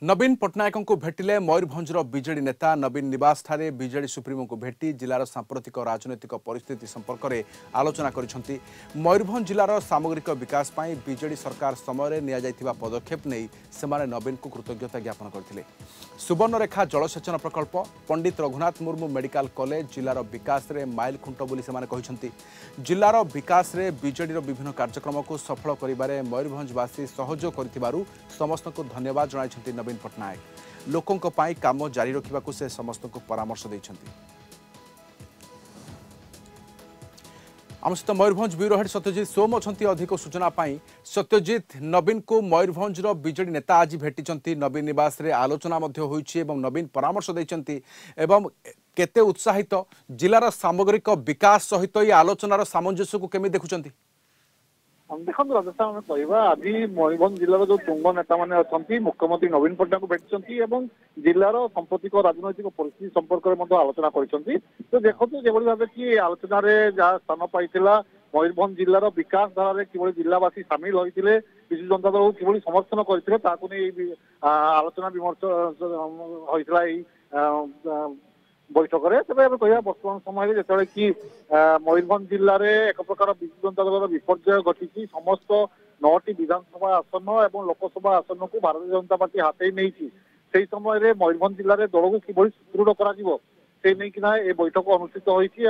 नवीन पट्टनायक को भेटिले मयूरभंजर बीजेडी नेता नवीन निवास ठारे बीजेडी सुप्रीमो को भेटी जिलार सांप्रतिक राजनैतिक परिस्थिति संपर्क में आलोचना करिसेंती। मयूरभंज जिलार सामग्रिक विकास पाई बीजेडी सरकार समय निया पदक्षेप नहीं सेमाने नवीन को कृतज्ञता ज्ञापन करथिले। सुवर्णरेखा जलसेचन प्रकल्प पंडित रघुनाथ मुर्मू मेडिकल कॉलेज जिलार विकास रे माइल खुंट बोली सेमाने कहिसेंती। जिलार विकास रे बीजेडी विभिन्न कार्यक्रम को सफल करिबारे मयूरभंजवासी सहयोग करथिबारु समस्त को धन्यवाद जणाइछंती। नवीन पट्टनायक लोकों को पाई काम जारी रखा से समस्त को परामर्श देइछंती। आम सहित मयूरभंज ब्यूरो हेड सत्यजित सोम अच्छा अधिक सूचना पाई। सत्यजित, नवीन को मयूरभंजर बीजेडी नेता आज भेटी नवीन निवास रे आलोचना होइछि एवं नवीन परामर्श देइछंती एवं केते उत्साहित जिलार सामग्रिक विकास सहित ये आलोचनार सामंजस्य को केमि देखुछंती? देखो राजस्थान आम कहवा आज मयूरभंज जिलार जो तुंग नेता मैंने अच्छा मुख्यमंत्री नवीन पट्टनायक को भेटी जिलार सांप्रतिक राजनैतिक परिस्थिति संपर्क में आलोचना कर। तो देखो जो भाव कि आलोचन जहाँ स्थान पाई मयूरभंज जिलार विकास धारा कि जिलावासी सामिल होते विजु जनता दल को कि समर्थन करते आलोचना विमर्श होता बैठक में। तेज कह बर्तमान समय जो कि मयूरभंज जिले में एक प्रकार विजु जनता दल विपर्य घटी समस्त 9टी विधानसभा आसन और लोकसभा आसन को भारतीय जनता पार्टी हाथई नहीं समय मयूरभंज जिले में दल को कि सुदृढ़ कर बैठक अनुष्ठित होती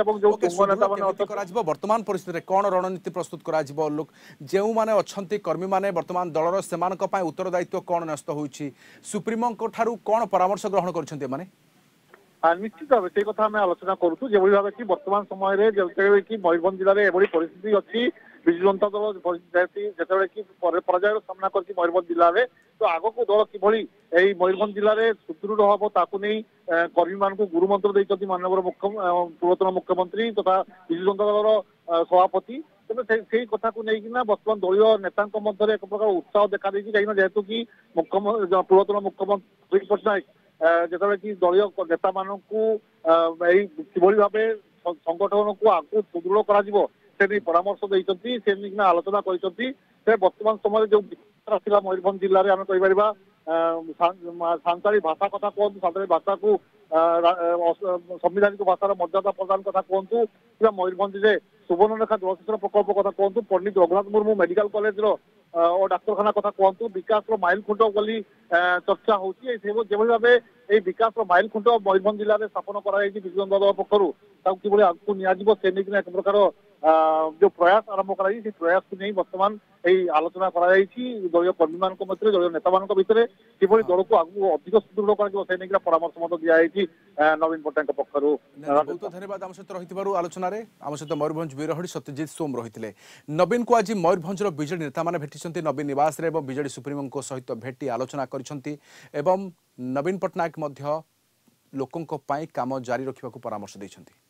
वर्तमान परिस्थिति कौन रणनीति प्रस्तुत कर जो मैंने अच्छा कर्मी मैंने वर्तमान दलर से उत्तरदायित्व कौन न्यस्त होती सुप्रीमो कौन परामर्श ग्रहण कर निश्चित भाव से कथा आम आलोचना करूँ जो भाव कि वर्तमान समय कि मयूरभंज जिले में एभली परिस्थिति अच्छी विजु जनता दल जो कि पराजय सामना कर मयूरभंज जिले में तो आग को दल कि मयूरभंज जिले में सुदृढ़ हम ताकू नहीं कर्मी मान गुरुमंत्र देते माननीय पूर्वतन मुख्यमंत्री तथा विजु जनता दल सभापति। तेज से कथा को लेकिन बर्तमान दलीय नेता मध्य एक प्रकार उत्साह देखा कहीं जेहेतु कि पूर्वतन मुख्यमंत्री पट्टनायक जो कि दलीय नेता मान कि भाव संगठन को आगे सुदृढ़ कर परामर्श देती से आलोचना कर। वर्तमान समय जो आसला मयूरभंज जिले में आम कहीपर सांताली भाषा कथा कहतु सांताली भाषा को संविधानिक भाषार मर्यादा प्रदान कथा कहतु कि मयूरभंज में सुवर्णरेखा जलसेचन प्रकल्प कथा कहतु पंडित रघुनाथ मुर्मू मेडिकल कॉलेज और डाक्तखाना कथा कहतु विकास माइल खुंट बोली चर्चा होती जो भाव ये विकास माइल खुंट मयूरभंज जिले में स्थापन कर विजु जनता दल पक्ष कि आगे नि एक प्रकार जो प्रयास आरंभ कर प्रयास को नहीं वर्तमान यही आलोचना दलीय कर्मी मान मध्य दलीय नेता मान भितर कि दल को आगे अधिक सुदृढ़ कर परामर्श दिखाई नवीन पट्टनायक पक्ष। बहुत धन्यवाद आम सहित रही आलोचन आम सहित मयूरभंज ब्यूरो सत्यजित सोम रही। नवीन को आज मयूरभंजर बीजेडी नेता मैंने भेटी नवीन निवास रे बीजेडी सुप्रीमो सहित भेटी आलोचना कर नवीन पट्टनायक लोकों काम जारी रखा परामर्श देते।